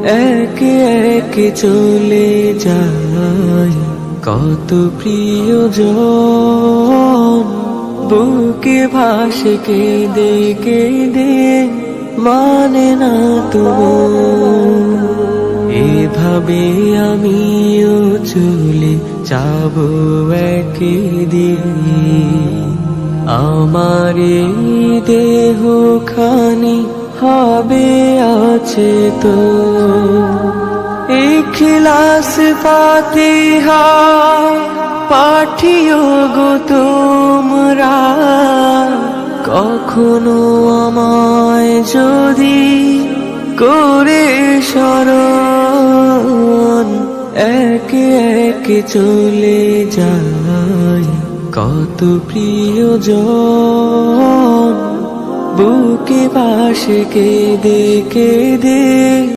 একে একে চলে যায় কত প্রিয়জন, বুকে ভাসে কেঁদে কেঁদে মানে না তবু। এভাবে আমিও চলে যাব একদিন, আমার এই দেহ খানি হবে আছে তো। ইখলাস ফাতিহা পাঠিও গো তোমরা, কখনো আমায় যদি করে স্মরণ। একে একে চলে যায় কত প্রিয়জন, বুকে ভাসে কেঁদে কেঁদে